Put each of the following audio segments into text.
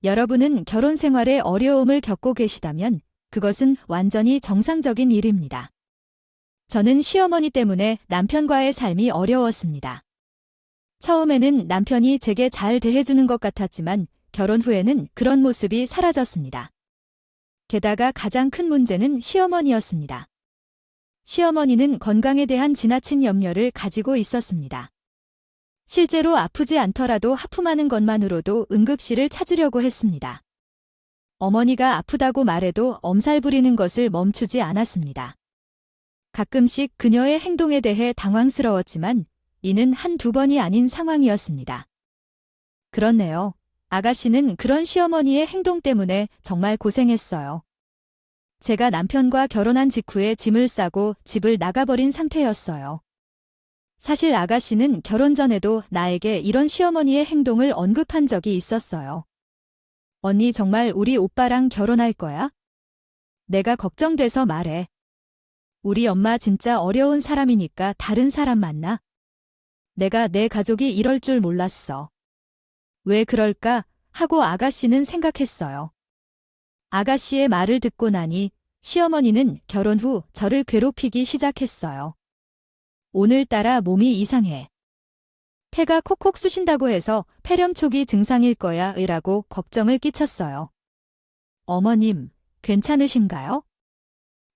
여러분은 결혼 생활에 어려움을 겪고 계시다면 그것은 완전히 정상적인 일입니다. 저는 시어머니 때문에 남편과의 삶이 어려웠습니다. 처음에는 남편이 제게 잘 대해주는 것 같았지만 결혼 후에는 그런 모습이 사라졌습니다. 게다가 가장 큰 문제는 시어머니였습니다. 시어머니는 건강에 대한 지나친 염려를 가지고 있었습니다. 실제로 아프지 않더라도 하품하는 것만으로도 응급실을 찾으려고 했습니다. 어머니가 아프다고 말해도 엄살 부리는 것을 멈추지 않았습니다. 가끔씩 그녀의 행동에 대해 당황스러웠지만 이는 한두 번이 아닌 상황이었습니다. 그렇네요. 아가씨는 그런 시어머니의 행동 때문에 정말 고생했어요. 제가 남편과 결혼한 직후에 짐을 싸고 집을 나가버린 상태였어요. 사실 아가씨는 결혼 전에도 나에게 이런 시어머니의 행동을 언급한 적이 있었어요. 언니 정말 우리 오빠랑 결혼할 거야? 내가 걱정돼서 말해. 우리 엄마 진짜 어려운 사람이니까 다른 사람 만나? 내가 내 가족이 이럴 줄 몰랐어. 왜 그럴까? 하고 아가씨는 생각했어요. 아가씨의 말을 듣고 나니 시어머니는 결혼 후 저를 괴롭히기 시작했어요. 오늘따라 몸이 이상해. 폐가 콕콕 쑤신다고 해서 폐렴초기 증상일 거야 라고 걱정을 끼쳤어요. 어머님, 괜찮으신가요?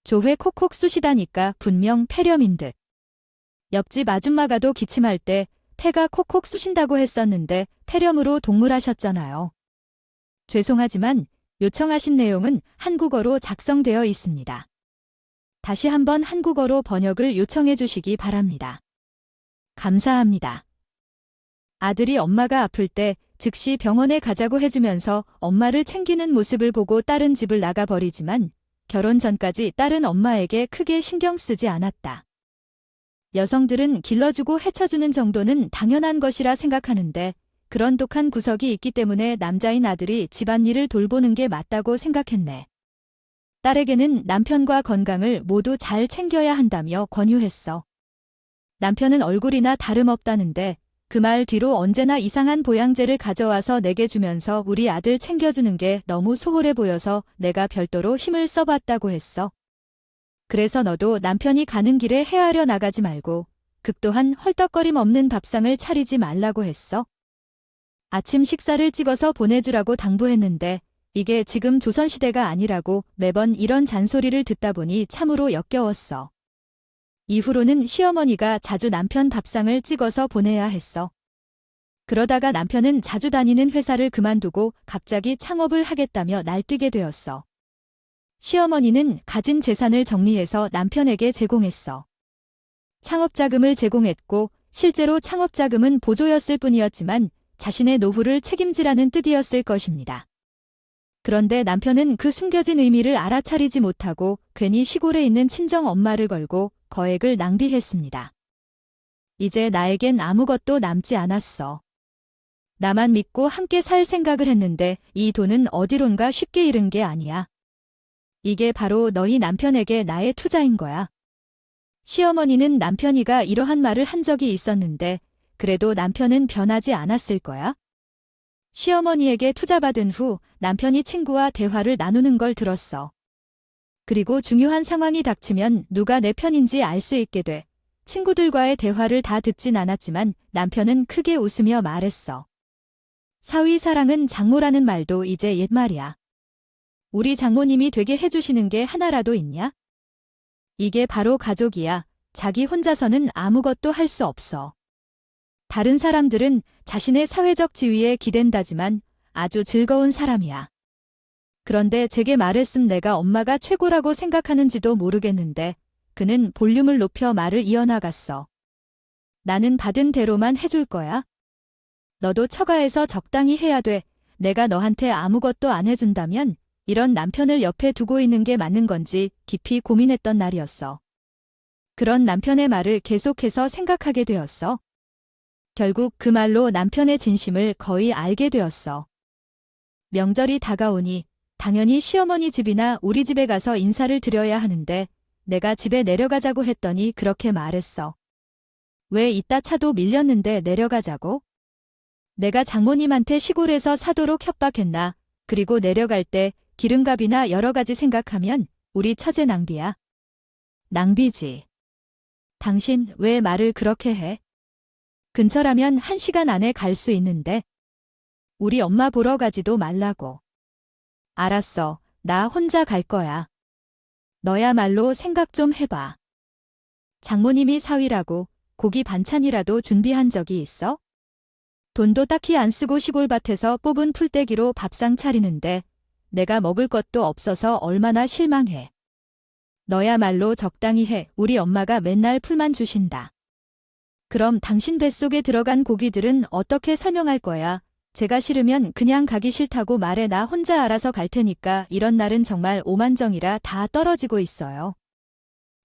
조회 콕콕 쑤시다니까 분명 폐렴인 듯. 옆집 아줌마가도 기침할 때 폐가 콕콕 쑤신다고 했었는데 폐렴으로 동물하셨잖아요. 죄송하지만 요청하신 내용은 한국어로 작성되어 있습니다. 다시 한번 한국어로 번역을 요청해 주시기 바랍니다. 감사합니다. 아들이 엄마가 아플 때 즉시 병원에 가자고 해주면서 엄마를 챙기는 모습을 보고 딸은 집을 나가버리지만 결혼 전까지 딸은 엄마에게 크게 신경 쓰지 않았다. 여성들은 길러주고 헤쳐주는 정도는 당연한 것이라 생각하는데 그런 독한 구석이 있기 때문에 남자인 아들이 집안일을 돌보는 게 맞다고 생각했네. 딸에게는 남편과 건강을 모두 잘 챙겨야 한다며 권유했어. 남편은 얼굴이나 다름없다는데 그 말 뒤로 언제나 이상한 보양제를 가져와서 내게 주면서 우리 아들 챙겨주는 게 너무 소홀해 보여서 내가 별도로 힘을 써봤다고 했어. 그래서 너도 남편이 가는 길에 헤아려 나가지 말고 극도한 헐떡거림 없는 밥상을 차리지 말라고 했어. 아침 식사를 찍어서 보내주라고 당부했는데 이게 지금 조선시대가 아니라고 매번 이런 잔소리를 듣다 보니 참으로 역겨웠어. 이후로는 시어머니가 자주 남편 밥상을 찍어서 보내야 했어. 그러다가 남편은 자주 다니는 회사를 그만두고 갑자기 창업을 하겠다며 날뛰게 되었어. 시어머니는 가진 재산을 정리해서 남편에게 제공했어. 창업자금을 제공했고 실제로 창업자금은 보조였을 뿐이었지만 자신의 노후를 책임지라는 뜻이었을 것입니다. 그런데 남편은 그 숨겨진 의미를 알아차리지 못하고 괜히 시골에 있는 친정 엄마를 걸고 거액을 낭비했습니다. 이제 나에겐 아무것도 남지 않았어. 나만 믿고 함께 살 생각을 했는데 이 돈은 어디론가 쉽게 잃은 게 아니야. 이게 바로 너희 남편에게 나의 투자인 거야. 시어머니는 남편이가 이러한 말을 한 적이 있었는데 그래도 남편은 변하지 않았을 거야. 시어머니에게 투자받은 후 남편이 친구와 대화를 나누는 걸 들었어. 그리고 중요한 상황이 닥치면 누가 내 편인지 알 수 있게 돼. 친구들과의 대화를 다 듣진 않았지만 남편은 크게 웃으며 말했어. 사위 사랑은 장모라는 말도 이제 옛말이야. 우리 장모님이 되게 해주시는 게 하나라도 있냐? 이게 바로 가족이야. 자기 혼자서는 아무것도 할 수 없어. 다른 사람들은 자신의 사회적 지위에 기댄다지만 아주 즐거운 사람이야. 그런데 제게 말했음 내가 엄마가 최고라고 생각하는지도 모르겠는데 그는 볼륨을 높여 말을 이어나갔어. 나는 받은 대로만 해줄 거야. 너도 처가에서 적당히 해야 돼. 내가 너한테 아무것도 안 해준다면 이런 남편을 옆에 두고 있는 게 맞는 건지 깊이 고민했던 날이었어. 그런 남편의 말을 계속해서 생각하게 되었어. 결국 그 말로 남편의 진심을 거의 알게 되었어. 명절이 다가오니 당연히 시어머니 집이나 우리 집에 가서 인사를 드려야 하는데 내가 집에 내려가자고 했더니 그렇게 말했어. 왜 이따 차도 밀렸는데 내려가자고? 내가 장모님한테 시골에서 사도록 협박했나? 그리고 내려갈 때 기름값이나 여러 가지 생각하면 우리 처제 낭비야. 낭비지. 당신 왜 말을 그렇게 해? 근처라면 1시간 안에 갈 수 있는데. 우리 엄마 보러 가지도 말라고. 알았어. 나 혼자 갈 거야. 너야말로 생각 좀 해봐. 장모님이 사위라고 고기 반찬이라도 준비한 적이 있어? 돈도 딱히 안 쓰고 시골밭에서 뽑은 풀떼기로 밥상 차리는데 내가 먹을 것도 없어서 얼마나 실망해. 너야말로 적당히 해. 우리 엄마가 맨날 풀만 주신다. 그럼 당신 뱃속에 들어간 고기들은 어떻게 설명할 거야? 제가 싫으면 그냥 가기 싫다고 말해. 나 혼자 알아서 갈 테니까. 이런 날은 정말 오만정이라 다 떨어지고 있어요.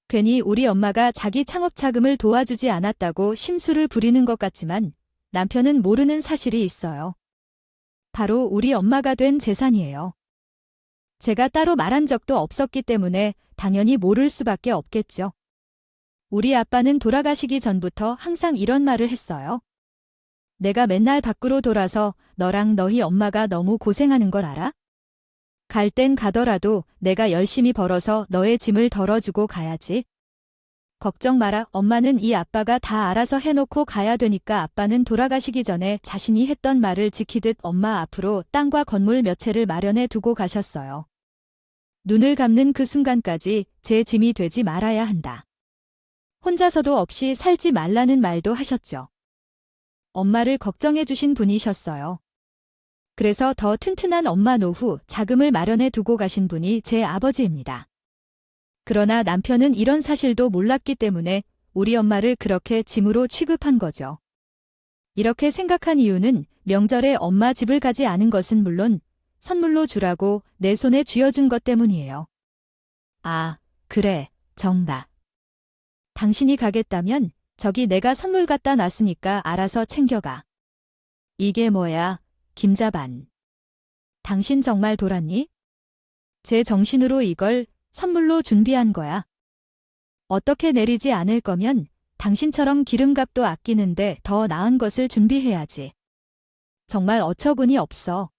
괜히 우리 엄마가 자기 창업 자금을 도와주지 않았다고 심술을 부리는 것 같지만 남편은 모르는 사실이 있어요. 바로 우리 엄마가 된 재산이에요. 제가 따로 말한 적도 없었기 때문에 당연히 모를 수밖에 없겠죠. 우리 아빠는 돌아가시기 전부터 항상 이런 말을 했어요. 내가 맨날 밖으로 돌아서 너랑 너희 엄마가 너무 고생하는 걸 알아? 갈 땐 가더라도 내가 열심히 벌어서 너의 짐을 덜어주고 가야지. 걱정 마라. 엄마는 이 아빠가 다 알아서 해놓고 가야 되니까. 아빠는 돌아가시기 전에 자신이 했던 말을 지키듯 엄마 앞으로 땅과 건물 몇 채를 마련해 두고 가셨어요. 눈을 감는 그 순간까지 제 짐이 되지 말아야 한다. 혼자서도 없이 살지 말라는 말도 하셨죠. 엄마를 걱정해 주신 분이셨어요. 그래서 더 튼튼한 엄마 노후 자금을 마련해 두고 가신 분이 제 아버지입니다. 그러나 남편은 이런 사실도 몰랐기 때문에 우리 엄마를 그렇게 짐으로 취급한 거죠. 이렇게 생각한 이유는 명절에 엄마 집을 가지 않은 것은 물론 선물로 주라고 내 손에 쥐어준 것 때문이에요. 아, 그래, 정답. 당신이 가겠다면 저기 내가 선물 갖다 놨으니까 알아서 챙겨가. 이게 뭐야, 김자반. 당신 정말 돌았니? 제 정신으로 이걸 선물로 준비한 거야. 어떻게 내리지 않을 거면 당신처럼 기름값도 아끼는데 더 나은 것을 준비해야지. 정말 어처구니 없어.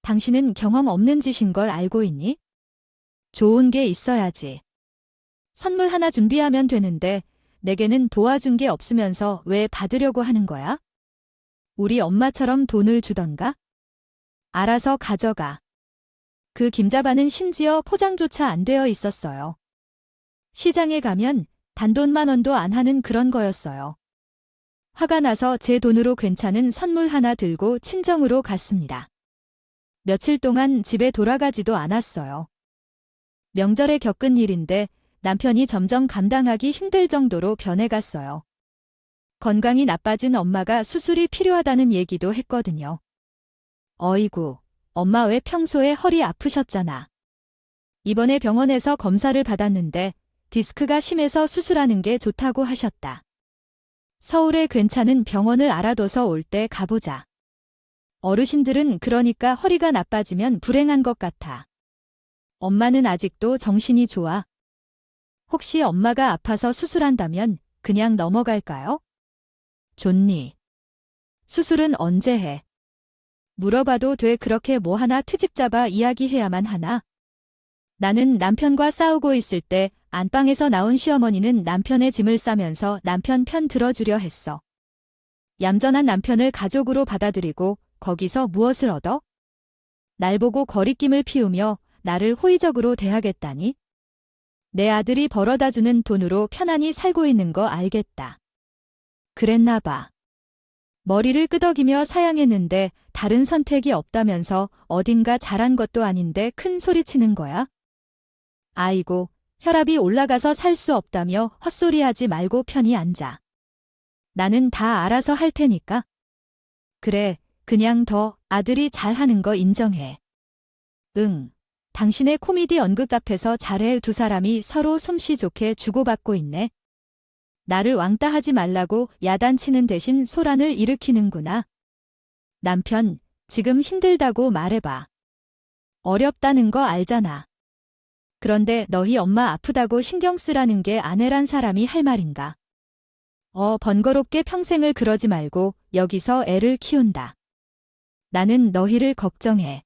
당신은 경험 없는 짓인 걸 알고 있니? 좋은 게 있어야지. 선물 하나 준비하면 되는데 내게는 도와준 게 없으면서 왜 받으려고 하는 거야? 우리 엄마처럼 돈을 주던가? 알아서 가져가. 그 김자반은 심지어 포장조차 안 되어 있었어요. 시장에 가면 단돈 10,000원도 안 하는 그런 거였어요. 화가 나서 제 돈으로 괜찮은 선물 하나 들고 친정으로 갔습니다. 며칠 동안 집에 돌아가지도 않았어요. 명절에 겪은 일인데 남편이 점점 감당하기 힘들 정도로 변해갔어요. 건강이 나빠진 엄마가 수술이 필요하다는 얘기도 했거든요. 어이구, 엄마 왜 평소에 허리 아프셨잖아. 이번에 병원에서 검사를 받았는데 디스크가 심해서 수술하는 게 좋다고 하셨다. 서울에 괜찮은 병원을 알아둬서 올 때 가보자. 어르신들은 그러니까 허리가 나빠지면 불행한 것 같아. 엄마는 아직도 정신이 좋아. 혹시 엄마가 아파서 수술한다면 그냥 넘어갈까요? 좋니? 수술은 언제 해? 물어봐도 돼. 그렇게 뭐 하나 트집 잡아 이야기해야만 하나? 나는 남편과 싸우고 있을 때 안방에서 나온 시어머니는 남편의 짐을 싸면서 남편 편 들어주려 했어. 얌전한 남편을 가족으로 받아들이고 거기서 무엇을 얻어? 날 보고 거리낌을 피우며 나를 호의적으로 대하겠다니? 내 아들이 벌어다주는 돈으로 편안히 살고 있는 거 알겠다. 그랬나 봐. 머리를 끄덕이며 사양했는데 다른 선택이 없다면서 어딘가 잘한 것도 아닌데 큰 소리치는 거야? 아이고, 혈압이 올라가서 살 수 없다며 헛소리하지 말고 편히 앉아. 나는 다 알아서 할 테니까. 그래, 그냥 더 아들이 잘하는 거 인정해. 응, 당신의 코미디 연극 앞에서 잘해. 두 사람이 서로 솜씨 좋게 주고받고 있네. 나를 왕따 하지 말라고 야단치는 대신 소란을 일으키는구나. 남편, 지금 힘들다고 말해봐. 어렵다는 거 알잖아. 그런데 너희 엄마 아프다고 신경 쓰라는 게 아내란 사람이 할 말인가? 번거롭게 평생을 그러지 말고 여기서 애를 키운다. 나는 너희를 걱정해.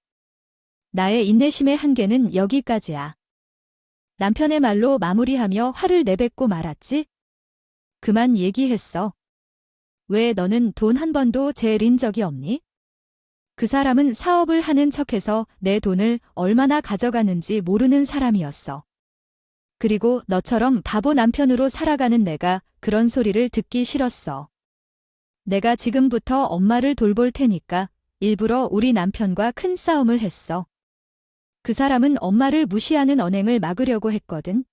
나의 인내심의 한계는 여기까지야. 남편의 말로 마무리하며 화를 내뱉고 말았지. 그만 얘기했어. 왜 너는 돈 한 번도 제일인 적이 없니? 그 사람은 사업을 하는 척해서 내 돈을 얼마나 가져가는지 모르는 사람이었어. 그리고 너처럼 바보 남편으로 살아가는 내가 그런 소리를 듣기 싫었어. 내가 지금부터 엄마를 돌볼 테니까 일부러 우리 남편과 큰 싸움을 했어. 그 사람은 엄마를 무시하는 언행을 막으려고 했거든.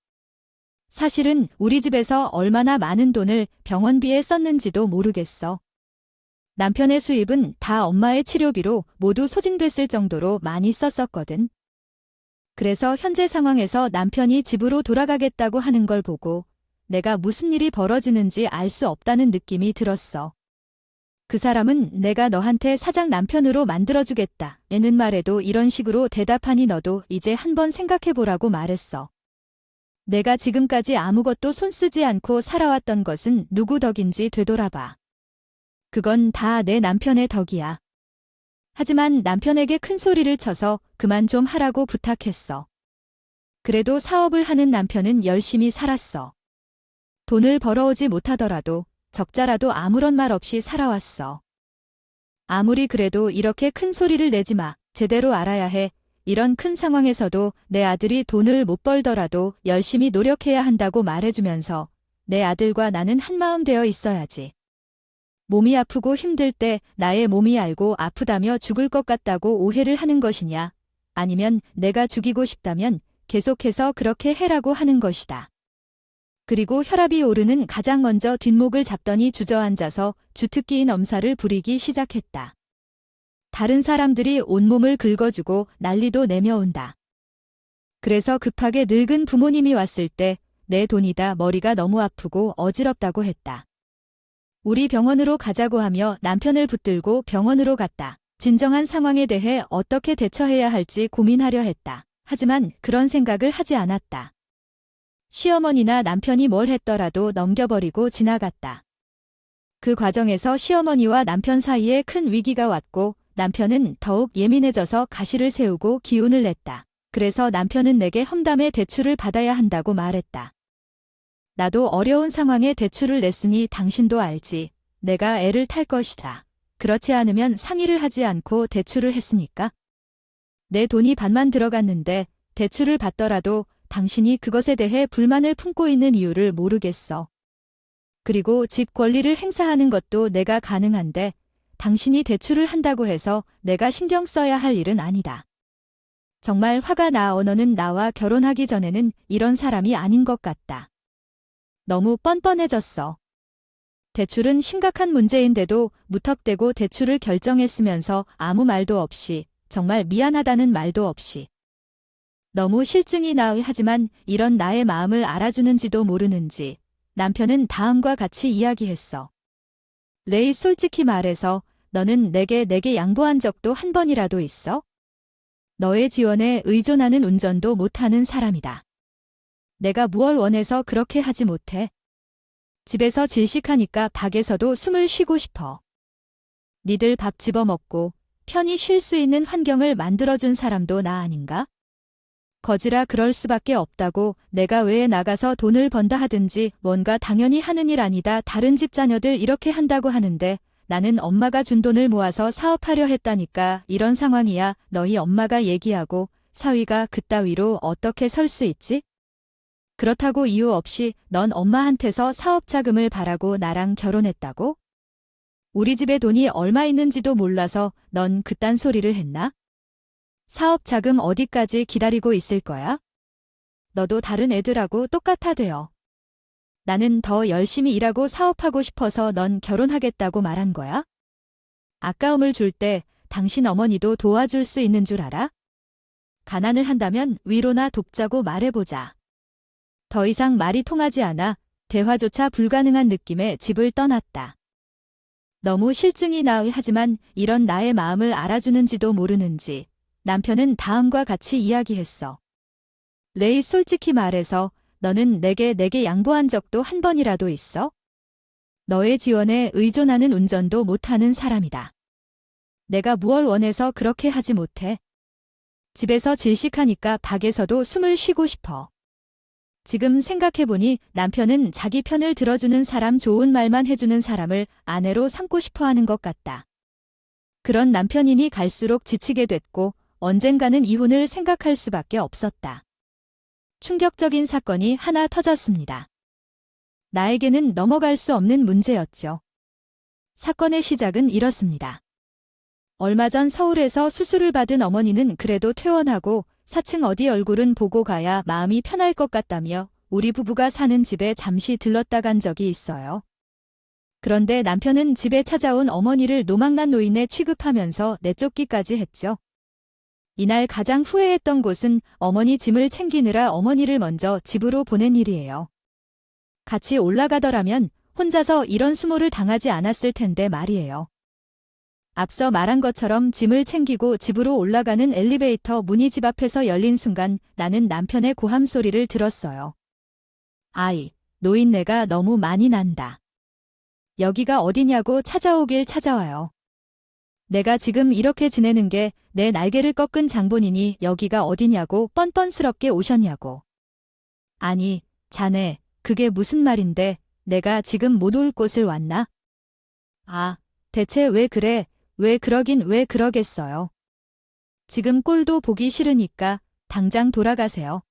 사실은 우리 집에서 얼마나 많은 돈을 병원비에 썼는지도 모르겠어. 남편의 수입은 다 엄마의 치료비로 모두 소진됐을 정도로 많이 썼었거든. 그래서 현재 상황에서 남편이 집으로 돌아가겠다고 하는 걸 보고 내가 무슨 일이 벌어지는지 알 수 없다는 느낌이 들었어. 그 사람은 내가 너한테 사장 남편으로 만들어주겠다 라는 말에도 이런 식으로 대답하니 너도 이제 한번 생각해보라고 말했어. 내가 지금까지 아무것도 손쓰지 않고 살아왔던 것은 누구 덕인지 되돌아봐. 그건 다 내 남편의 덕이야. 하지만 남편에게 큰 소리를 쳐서 그만 좀 하라고 부탁했어. 그래도 사업을 하는 남편은 열심히 살았어. 돈을 벌어오지 못하더라도 적자라도 아무런 말 없이 살아왔어. 아무리 그래도 이렇게 큰 소리를 내지 마. 제대로 알아야 해. 이런 큰 상황에서도 내 아들이 돈을 못 벌더라도 열심히 노력해야 한다고 말해주면서 내 아들과 나는 한마음 되어 있어야지. 몸이 아프고 힘들 때 나의 몸이 알고 아프다며 죽을 것 같다고 오해를 하는 것이냐? 아니면 내가 죽이고 싶다면 계속해서 그렇게 해라고 하는 것이다. 그리고 혈압이 오르는 가장 먼저 뒷목을 잡더니 주저앉아서 주특기인 엄살을 부리기 시작했다. 다른 사람들이 온몸을 긁어주고 난리도 내며 온다. 그래서 급하게 늙은 부모님이 왔을 때 내 돈이다 머리가 너무 아프고 어지럽다고 했다. 우리 병원으로 가자고 하며 남편을 붙들고 병원으로 갔다. 진정한 상황에 대해 어떻게 대처해야 할지 고민하려 했다. 하지만 그런 생각을 하지 않았다. 시어머니나 남편이 뭘 했더라도 넘겨버리고 지나갔다. 그 과정에서 시어머니와 남편 사이에 큰 위기가 왔고 남편은 더욱 예민해져서 가시를 세우고 기운을 냈다. 그래서 남편은 내게 험담에 대출을 받아야 한다고 말했다. 나도 어려운 상황에 대출을 냈으니 당신도 알지. 내가 애를 탈 것이다. 그렇지 않으면 상의를 하지 않고 대출을 했으니까. 내 돈이 반만 들어갔는데 대출을 받더라도 당신이 그것에 대해 불만을 품고 있는 이유를 모르겠어. 그리고 집 권리를 행사하는 것도 내가 가능한데 당신이 대출을 한다고 해서 내가 신경 써야 할 일은 아니다. 정말 화가 나. 너는 나와 결혼하기 전에는 이런 사람이 아닌 것 같다. 너무 뻔뻔해졌어. 대출은 심각한 문제인데도 무턱대고 대출을 결정했으면서 아무 말도 없이, 정말 미안하다는 말도 없이. 너무 실증이 나. 하지만 이런 나의 마음을 알아주는지도 모르는지 남편은 다음과 같이 이야기했어. 레이, 솔직히 말해서 너는 내게 양보한 적도 한 번이라도 있어? 너의 지원에 의존하는 운전도 못하는 사람이다. 내가 무얼 원해서 그렇게 하지 못해. 집에서 질식하니까 밖에서도 숨을 쉬고 싶어. 니들 밥 집어먹고 편히 쉴 수 있는 환경을 만들어준 사람도 나 아닌가? 거지라 그럴 수밖에 없다고. 내가 왜 나가서 돈을 번다 하든지 뭔가 당연히 하는 일 아니다. 다른 집 자녀들 이렇게 한다고 하는데 나는 엄마가 준 돈을 모아서 사업하려 했다니까. 이런 상황이야. 너희 엄마가 얘기하고 사위가 그따위로 어떻게 설 수 있지? 그렇다고 이유 없이 넌 엄마한테서 사업 자금을 바라고 나랑 결혼했다고? 우리 집에 돈이 얼마 있는지도 몰라서 넌 그딴 소리를 했나? 사업 자금 어디까지 기다리고 있을 거야? 너도 다른 애들하고 똑같아 되어. 나는 더 열심히 일하고 사업하고 싶어서 넌 결혼하겠다고 말한 거야? 아까움을 줄 때 당신 어머니도 도와줄 수 있는 줄 알아? 가난을 한다면 위로나 돕자고 말해보자. 더 이상 말이 통하지 않아 대화조차 불가능한 느낌에 집을 떠났다. 너무 실증이 나. 하지만 이런 나의 마음을 알아주는지도 모르는지 남편은 다음과 같이 이야기했어. 레이, 솔직히 말해서 너는 내게 양보한 적도 한 번이라도 있어? 너의 지원에 의존하는 운전도 못하는 사람이다. 내가 무얼 원해서 그렇게 하지 못해. 집에서 질식하니까 밖에서도 숨을 쉬고 싶어. 지금 생각해보니 남편은 자기 편을 들어주는 사람, 좋은 말만 해주는 사람을 아내로 삼고 싶어 하는 것 같다. 그런 남편이니 갈수록 지치게 됐고 언젠가는 이혼을 생각할 수밖에 없었다. 충격적인 사건이 하나 터졌습니다. 나에게는 넘어갈 수 없는 문제였죠. 사건의 시작은 이렇습니다. 얼마 전 서울에서 수술을 받은 어머니는 그래도 퇴원하고 4층 어디 얼굴은 보고 가야 마음이 편할 것 같다며 우리 부부가 사는 집에 잠시 들렀다 간 적이 있어요. 그런데 남편은 집에 찾아온 어머니를 노망난 노인에 취급하면서 내쫓기까지 했죠. 이날 가장 후회했던 곳은 어머니 짐을 챙기느라 어머니를 먼저 집으로 보낸 일이에요. 같이 올라가더라면 혼자서 이런 수모를 당하지 않았을 텐데 말이에요. 앞서 말한 것처럼 짐을 챙기고 집으로 올라가는 엘리베이터 문이 집 앞에서 열린 순간 나는 남편의 고함 소리를 들었어요. 아이, 노인네가 너무 많이 난다. 여기가 어디냐고 찾아오길 찾아와요. 내가 지금 이렇게 지내는 게 내 날개를 꺾은 장본인이 여기가 어디냐고 뻔뻔스럽게 오셨냐고. 아니, 자네, 그게 무슨 말인데 내가 지금 못 올 곳을 왔나? 아, 대체 왜 그래? 왜 그러긴 왜 그러겠어요. 지금 꼴도 보기 싫으니까 당장 돌아가세요.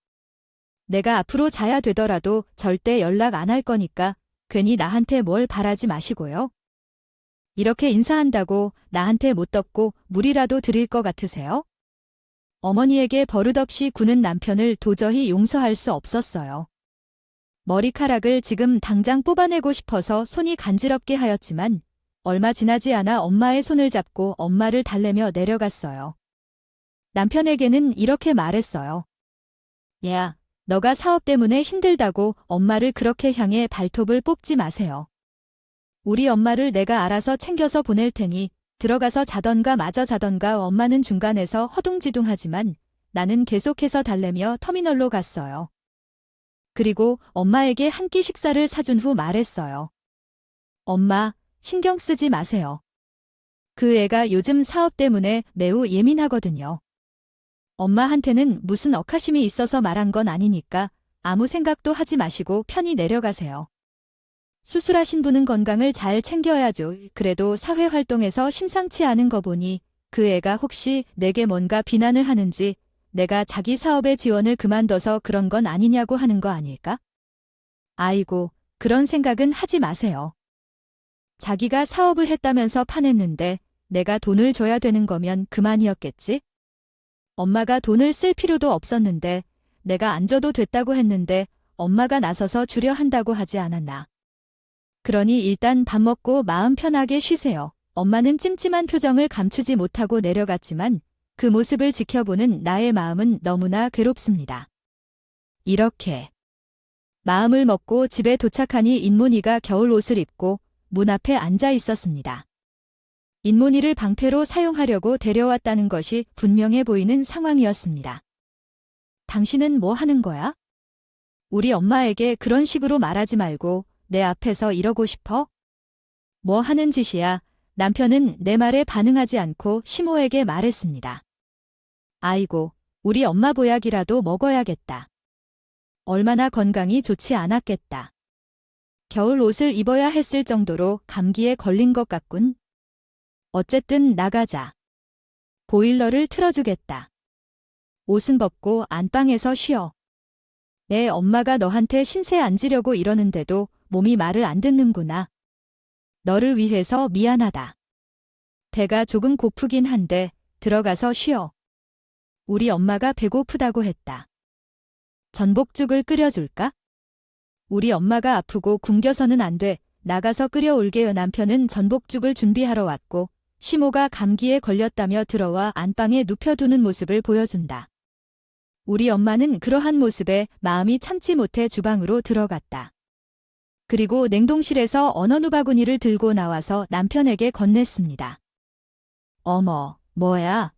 내가 앞으로 자야 되더라도 절대 연락 안 할 거니까 괜히 나한테 뭘 바라지 마시고요. 이렇게 인사한다고 나한테 못덮고 물이라도 드릴 것 같으세요? 어머니에게 버릇없이 구는 남편을 도저히 용서할 수 없었어요. 머리카락을 지금 당장 뽑아내고 싶어서 손이 간지럽게 하였지만 얼마 지나지 않아 엄마의 손을 잡고 엄마를 달래며 내려갔어요. 남편에게는 이렇게 말했어요. 야, 너가 사업 때문에 힘들다고 엄마를 그렇게 향해 발톱을 뽑지 마세요. 우리 엄마를 내가 알아서 챙겨서 보낼 테니 들어가서 자던가 마저 자던가. 엄마는 중간에서 허둥지둥하지만 나는 계속해서 달래며 터미널로 갔어요. 그리고 엄마에게 한 끼 식사를 사준 후 말했어요. 엄마, 신경 쓰지 마세요. 그 애가 요즘 사업 때문에 매우 예민하거든요. 엄마한테는 무슨 억하심이 있어서 말한 건 아니니까 아무 생각도 하지 마시고 편히 내려가세요. 수술하신 분은 건강을 잘 챙겨야죠. 그래도 사회활동에서 심상치 않은 거 보니 그 애가 혹시 내게 뭔가 비난을 하는지 내가 자기 사업의 지원을 그만둬서 그런 건 아니냐고 하는 거 아닐까? 아이고, 그런 생각은 하지 마세요. 자기가 사업을 했다면서 파냈는데 내가 돈을 줘야 되는 거면 그만이었겠지? 엄마가 돈을 쓸 필요도 없었는데 내가 안 줘도 됐다고 했는데 엄마가 나서서 주려 한다고 하지 않았나. 그러니 일단 밥 먹고 마음 편하게 쉬세요. 엄마는 찜찜한 표정을 감추지 못하고 내려갔지만 그 모습을 지켜보는 나의 마음은 너무나 괴롭습니다. 이렇게 마음을 먹고 집에 도착하니 인문이가 겨울 옷을 입고 문 앞에 앉아 있었습니다. 인문이를 방패로 사용하려고 데려왔다는 것이 분명해 보이는 상황이었습니다. 당신은 뭐 하는 거야? 우리 엄마에게 그런 식으로 말하지 말고 내 앞에서 이러고 싶어? 뭐 하는 짓이야? 남편은 내 말에 반응하지 않고 시모에게 말했습니다. 아이고, 우리 엄마 보약이라도 먹어야겠다. 얼마나 건강이 좋지 않았겠다. 겨울 옷을 입어야 했을 정도로 감기에 걸린 것 같군. 어쨌든 나가자. 보일러를 틀어주겠다. 옷은 벗고 안방에서 쉬어. 내 엄마가 너한테 신세 앉으려고 이러는데도 몸이 말을 안 듣는구나. 너를 위해서 미안하다. 배가 조금 고프긴 한데 들어가서 쉬어. 우리 엄마가 배고프다고 했다. 전복죽을 끓여줄까? 우리 엄마가 아프고 굶겨서는 안 돼. 나가서 끓여올게요. 남편은 전복죽을 준비하러 왔고 시모가 감기에 걸렸다며 들어와 안방에 눕혀두는 모습을 보여준다. 우리 엄마는 그러한 모습에 마음이 참지 못해 주방으로 들어갔다. 그리고 냉동실에서 언어누 바구니를 들고 나와서 남편에게 건넸습니다. 어머, 뭐야?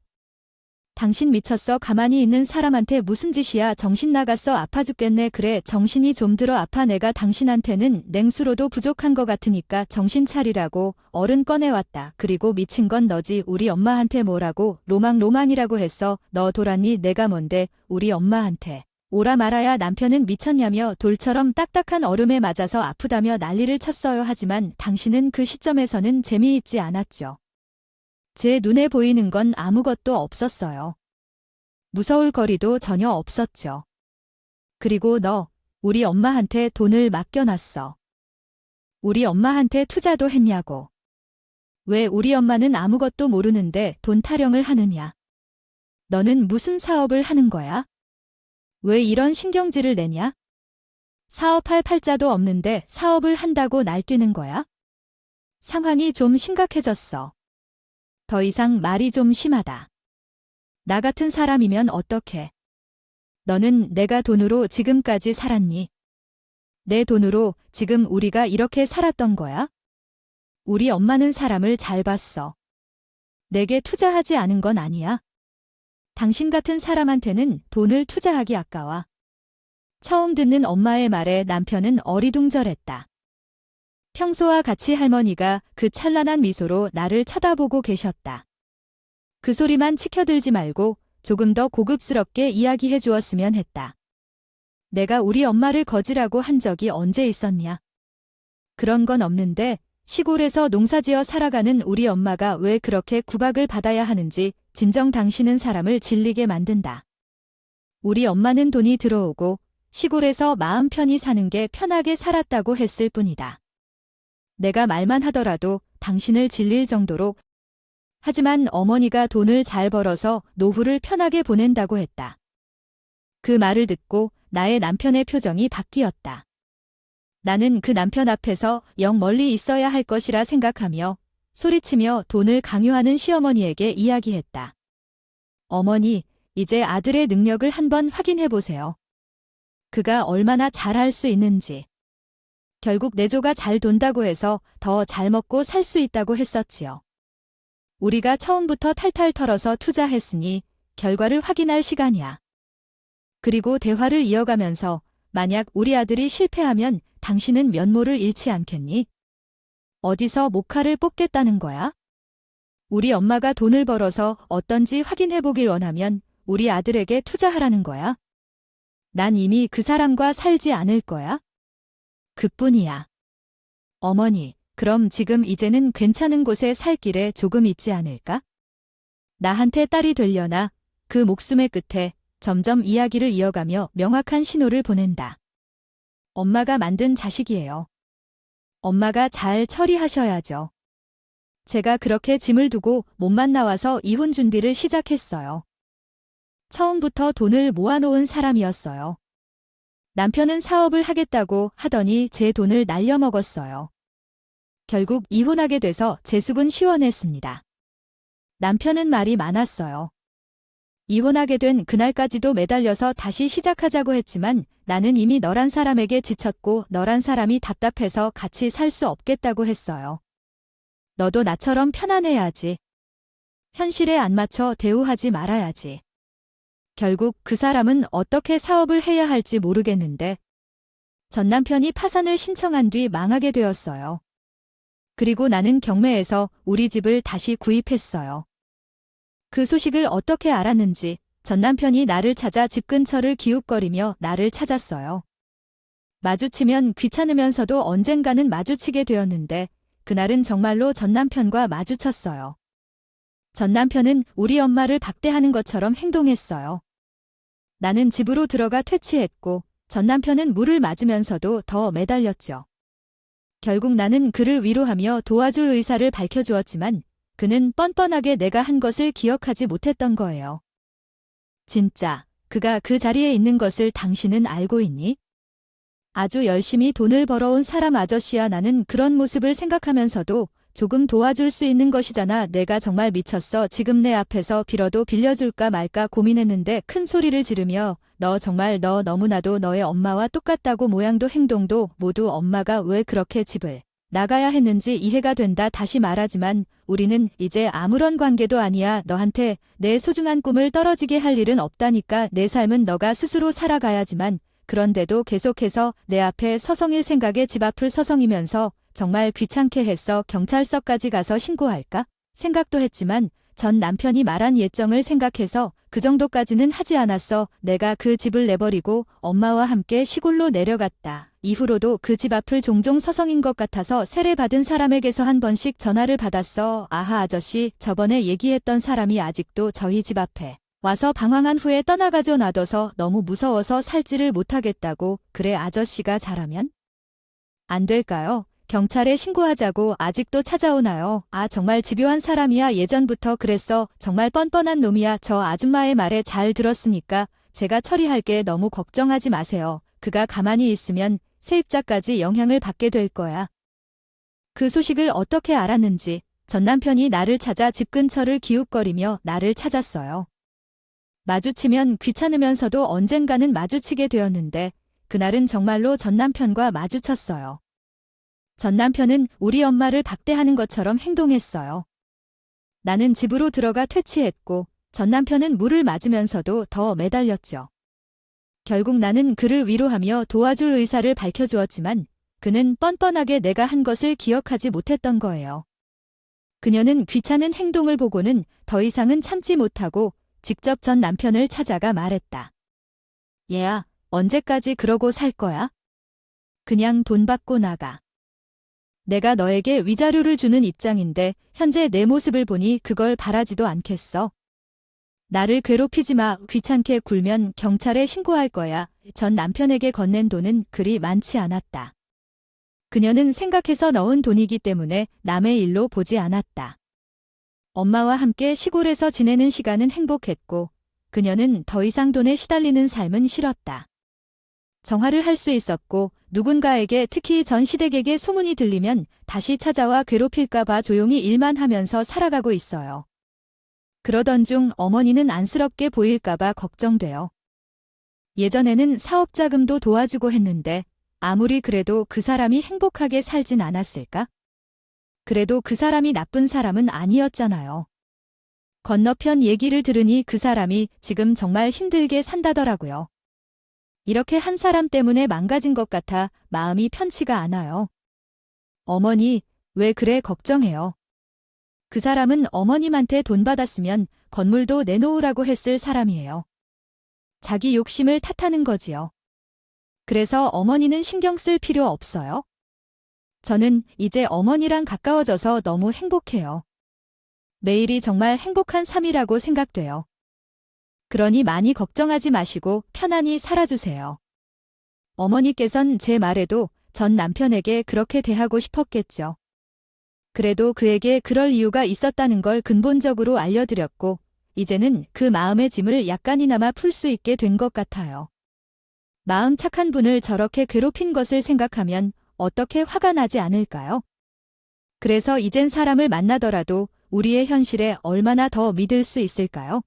당신 미쳤어. 가만히 있는 사람한테 무슨 짓이야. 정신 나갔어. 아파 죽겠네. 그래, 정신이 좀 들어. 아파. 내가 당신한테는 냉수로도 부족한 것 같으니까 정신 차리라고 얼른 꺼내왔다. 그리고 미친 건 너지. 우리 엄마한테 뭐라고 로망이라고 했어. 너 돌았니? 내가 뭔데 우리 엄마한테 오라 말아야. 남편은 미쳤냐며 돌처럼 딱딱한 얼음에 맞아서 아프다며 난리를 쳤어요. 하지만 당신은 그 시점에서는 재미있지 않았죠. 제 눈에 보이는 건 아무것도 없었어요. 무서울 거리도 전혀 없었죠. 그리고 너, 우리 엄마한테 돈을 맡겨놨어. 우리 엄마한테 투자도 했냐고. 왜 우리 엄마는 아무것도 모르는데 돈 타령을 하느냐. 너는 무슨 사업을 하는 거야? 왜 이런 신경질을 내냐? 사업할 팔자도 없는데 사업을 한다고 날뛰는 거야? 상황이 좀 심각해졌어. 더 이상 말이 좀 심하다. 나 같은 사람이면 어떡해? 너는 내가 돈으로 지금까지 살았니? 내 돈으로 지금 우리가 이렇게 살았던 거야? 우리 엄마는 사람을 잘 봤어. 내게 투자하지 않은 건 아니야. 당신 같은 사람한테는 돈을 투자하기 아까워. 처음 듣는 엄마의 말에 남편은 어리둥절했다. 평소와 같이 할머니가 그 찬란한 미소로 나를 쳐다보고 계셨다. 그 소리만 치켜들지 말고 조금 더 고급스럽게 이야기해 주었으면 했다. 내가 우리 엄마를 거지라고 한 적이 언제 있었냐? 그런 건 없는데 시골에서 농사지어 살아가는 우리 엄마가 왜 그렇게 구박을 받아야 하는지 진정 당신은 사람을 질리게 만든다. 우리 엄마는 돈이 들어오고 시골에서 마음 편히 사는 게 편하게 살았다고 했을 뿐이다. 내가 말만 하더라도 당신을 질릴 정도로. 하지만 어머니가 돈을 잘 벌어서 노후를 편하게 보낸다고 했다. 그 말을 듣고 나의 남편의 표정이 바뀌었다. 나는 그 남편 앞에서 영 멀리 있어야 할 것이라 생각하며 소리치며 돈을 강요하는 시어머니에게 이야기했다. 어머니, 이제 아들의 능력을 한번 확인해 보세요. 그가 얼마나 잘할 수 있는지. 결국 내조가 잘 돈다고 해서 더 잘 먹고 살 수 있다고 했었지요. 우리가 처음부터 탈탈 털어서 투자했으니 결과를 확인할 시간이야. 그리고 대화를 이어가면서 만약 우리 아들이 실패하면 당신은 면모를 잃지 않겠니? 어디서 모카를 뽑겠다는 거야? 우리 엄마가 돈을 벌어서 어떤지 확인해보길 원하면 우리 아들에게 투자하라는 거야? 난 이미 그 사람과 살지 않을 거야? 그뿐이야. 어머니, 그럼 지금 이제는 괜찮은 곳에 살 길에 조금 있지 않을까? 나한테 딸이 되려나? 그 목숨의 끝에 점점 이야기를 이어가며 명확한 신호를 보낸다. 엄마가 만든 자식이에요. 엄마가 잘 처리하셔야죠. 제가 그렇게 짐을 두고 몸만 나와서 이혼 준비를 시작했어요. 처음부터 돈을 모아놓은 사람이었어요. 남편은 사업을 하겠다고 하더니 제 돈을 날려먹었어요. 결국 이혼하게 돼서 제 속은 시원했습니다. 남편은 말이 많았어요. 이혼하게 된 그날까지도 매달려서 다시 시작하자고 했지만 나는 이미 너란 사람에게 지쳤고 너란 사람이 답답해서 같이 살 수 없겠다고 했어요. 너도 나처럼 편안해야지. 현실에 안 맞춰 대우하지 말아야지. 결국 그 사람은 어떻게 사업을 해야 할지 모르겠는데 전 남편이 파산을 신청한 뒤 망하게 되었어요. 그리고 나는 경매에서 우리 집을 다시 구입했어요. 그 소식을 어떻게 알았는지 전 남편이 나를 찾아 집 근처를 기웃거리며 나를 찾았어요. 마주치면 귀찮으면서도 언젠가는 마주치게 되었는데 그날은 정말로 전 남편과 마주쳤어요. 전 남편은 우리 엄마를 박대하는 것처럼 행동했어요. 나는 집으로 들어가 퇴치했고 전 남편은 물을 맞으면서도 더 매달렸죠. 결국 나는 그를 위로하며 도와줄 의사를 밝혀주었지만 그는 뻔뻔하게 내가 한 것을 기억하지 못했던 거예요. 진짜 그가 그 자리에 있는 것을 당신은 알고 있니? 아주 열심히 돈을 벌어온 사람 아저씨야. 나는 그런 모습을 생각하면서도 조금 도와줄 수 있는 것이잖아. 내가 정말 미쳤어. 지금 내 앞에서 빌어도 빌려줄까 말까 고민했는데 큰 소리를 지르며 너 정말 너 너무나도 너의 엄마와 똑같다고 모양도 행동도 모두 엄마가 왜 그렇게 집을 나가야 했는지 이해가 된다. 다시 말하지만 우리는 이제 아무런 관계도 아니야. 너한테 내 소중한 꿈을 떨어지게 할 일은 없다니까. 내 삶은 너가 스스로 살아가야지만 그런데도 계속해서 내 앞에 서성일 생각에 집 앞을 서성이면서 정말 귀찮게 했어. 경찰서까지 가서 신고할까? 생각도 했지만 전 남편이 말한 예정을 생각해서 그 정도까지는 하지 않았어. 내가 그 집을 내버리고 엄마와 함께 시골로 내려갔다. 이후로도 그 집 앞을 종종 서성인 것 같아서 세례받은 사람에게서 한 번씩 전화를 받았어. 아하 아저씨, 저번에 얘기했던 사람이 아직도 저희 집 앞에 와서 방황한 후에 떠나가죠. 놔둬서 너무 무서워서 살지를 못하겠다고. 그래 아저씨가 잘하면 안 될까요? 경찰에 신고하자고. 아직도 찾아오나요? 아 정말 집요한 사람이야. 예전부터 그랬어. 정말 뻔뻔한 놈이야. 저 아줌마의 말에 잘 들었으니까 제가 처리할게. 너무 걱정하지 마세요. 그가 가만히 있으면 세입자까지 영향을 받게 될 거야. 그 소식을 어떻게 알았는지 전 남편이 나를 찾아 집 근처를 기웃거리며 나를 찾았어요. 마주치면 귀찮으면서도 언젠가는 마주치게 되었는데 그날은 정말로 전 남편과 마주쳤어요. 전 남편은 우리 엄마를 박대하는 것처럼 행동했어요. 나는 집으로 들어가 퇴치했고 전 남편은 물을 맞으면서도 더 매달렸죠. 결국 나는 그를 위로하며 도와줄 의사를 밝혀주었지만 그는 뻔뻔하게 내가 한 것을 기억하지 못했던 거예요. 그녀는 귀찮은 행동을 보고는 더 이상은 참지 못하고 직접 전 남편을 찾아가 말했다. 얘야, 언제까지 그러고 살 거야? 그냥 돈 받고 나가. 내가 너에게 위자료를 주는 입장인데 현재 내 모습을 보니 그걸 바라지도 않겠어. 나를 괴롭히지 마. 귀찮게 굴면 경찰에 신고할 거야. 전 남편에게 건넨 돈은 그리 많지 않았다. 그녀는 생각해서 넣은 돈이기 때문에 남의 일로 보지 않았다. 엄마와 함께 시골에서 지내는 시간은 행복했고 그녀는 더 이상 돈에 시달리는 삶은 싫었다. 정화를 할 수 있었고 누군가에게 특히 전 시댁에게 소문이 들리면 다시 찾아와 괴롭힐까 봐 조용히 일만 하면서 살아가고 있어요. 그러던 중 어머니는 안쓰럽게 보일까 봐 걱정돼요. 예전에는 사업 자금도 도와주고 했는데 아무리 그래도 그 사람이 행복하게 살진 않았을까? 그래도 그 사람이 나쁜 사람은 아니었잖아요. 건너편 얘기를 들으니 그 사람이 지금 정말 힘들게 산다더라고요. 이렇게 한 사람 때문에 망가진 것 같아 마음이 편치가 않아요. 어머니, 왜 그래 걱정해요. 그 사람은 어머님한테 돈 받았으면 건물도 내놓으라고 했을 사람이에요. 자기 욕심을 탓하는 거지요. 그래서 어머니는 신경 쓸 필요 없어요. 저는 이제 어머니랑 가까워져서 너무 행복해요. 매일이 정말 행복한 삶이라고 생각돼요. 그러니 많이 걱정하지 마시고 편안히 살아주세요. 어머니께선 제 말에도 전 남편에게 그렇게 대하고 싶었겠죠. 그래도 그에게 그럴 이유가 있었다는 걸 근본적으로 알려드렸고 이제는 그 마음의 짐을 약간이나마 풀 수 있게 된 것 같아요. 마음 착한 분을 저렇게 괴롭힌 것을 생각하면 어떻게 화가 나지 않을까요? 그래서 이젠 사람을 만나더라도 우리의 현실에 얼마나 더 믿을 수 있을까요?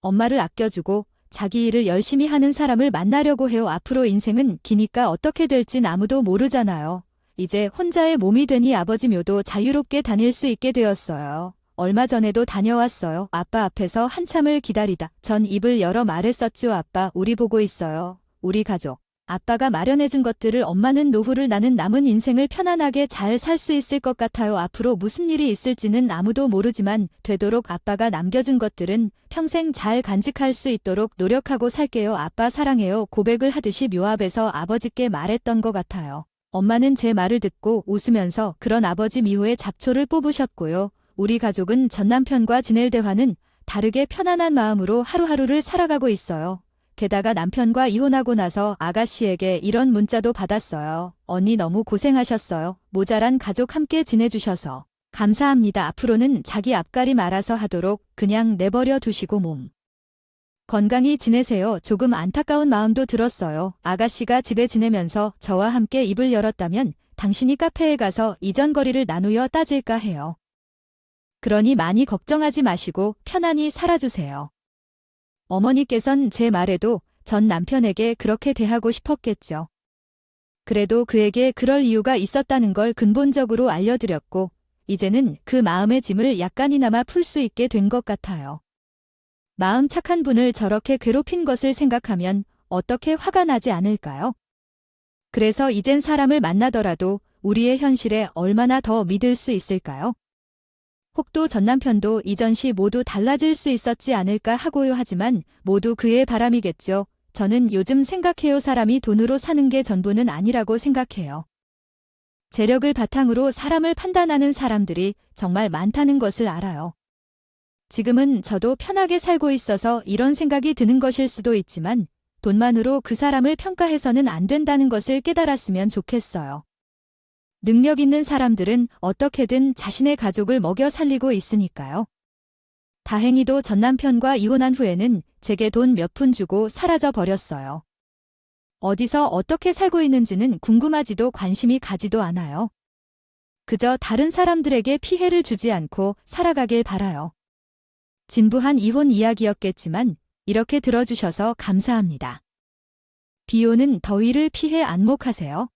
엄마를 아껴주고 자기 일을 열심히 하는 사람을 만나려고 해요. 앞으로 인생은 기니까 어떻게 될진 아무도 모르잖아요. 이제 혼자의 몸이 되니 아버지 묘도 자유롭게 다닐 수 있게 되었어요. 얼마 전에도 다녀왔어요. 아빠 앞에서 한참을 기다리다 전 입을 열어 말했었죠. 아빠, 우리 보고 있어요. 우리 가족. 아빠가 마련해준 것들을 엄마는 노후를 나는 남은 인생을 편안하게 잘 살 수 있을 것 같아요. 앞으로 무슨 일이 있을지는 아무도 모르지만 되도록 아빠가 남겨준 것들은 평생 잘 간직할 수 있도록 노력하고 살게요. 아빠 사랑해요. 고백을 하듯이 묘 앞에서 아버지께 말했던 것 같아요. 엄마는 제 말을 듣고 웃으면서 그런 아버지 미호의 잡초를 뽑으셨고요. 우리 가족은 전 남편과 지낼 대화는 다르게 편안한 마음으로 하루하루를 살아가고 있어요. 게다가 남편과 이혼하고 나서 아가씨에게 이런 문자도 받았어요. 언니 너무 고생하셨어요. 모자란 가족 함께 지내주셔서 감사합니다. 앞으로는 자기 앞가림 알아서 하도록 그냥 내버려 두시고 몸 건강히 지내세요. 조금 안타까운 마음도 들었어요. 아가씨가 집에 지내면서 저와 함께 입을 열었다면 당신이 카페에 가서 이전 거리를 나누어 따질까 해요. 그러니 많이 걱정하지 마시고 편안히 살아주세요. 어머니께선 제 말에도 전 남편에게 그렇게 대하고 싶었겠죠. 그래도 그에게 그럴 이유가 있었다는 걸 근본적으로 알려드렸고, 이제는 그 마음의 짐을 약간이나마 풀 수 있게 된 것 같아요. 마음 착한 분을 저렇게 괴롭힌 것을 생각하면 어떻게 화가 나지 않을까요? 그래서 이젠 사람을 만나더라도 우리의 현실에 얼마나 더 믿을 수 있을까요? 혹도 전 남편도 이전시 모두 달라질 수 있었지 않을까 하고요. 하지만 모두 그의 바람이겠죠. 저는 요즘 생각해요. 사람이 돈으로 사는 게 전부는 아니라고 생각해요. 재력을 바탕으로 사람을 판단하는 사람들이 정말 많다는 것을 알아요. 지금은 저도 편하게 살고 있어서 이런 생각이 드는 것일 수도 있지만 돈만으로 그 사람을 평가해서는 안 된다는 것을 깨달았으면 좋겠어요. 능력 있는 사람들은 어떻게든 자신의 가족을 먹여 살리고 있으니까요. 다행히도 전 남편과 이혼한 후에는 제게 돈 몇 푼 주고 사라져 버렸어요. 어디서 어떻게 살고 있는지는 궁금하지도 관심이 가지도 않아요. 그저 다른 사람들에게 피해를 주지 않고 살아가길 바라요. 진부한 이혼 이야기였겠지만 이렇게 들어주셔서 감사합니다. 비 오는 더위를 피해 안목하세요.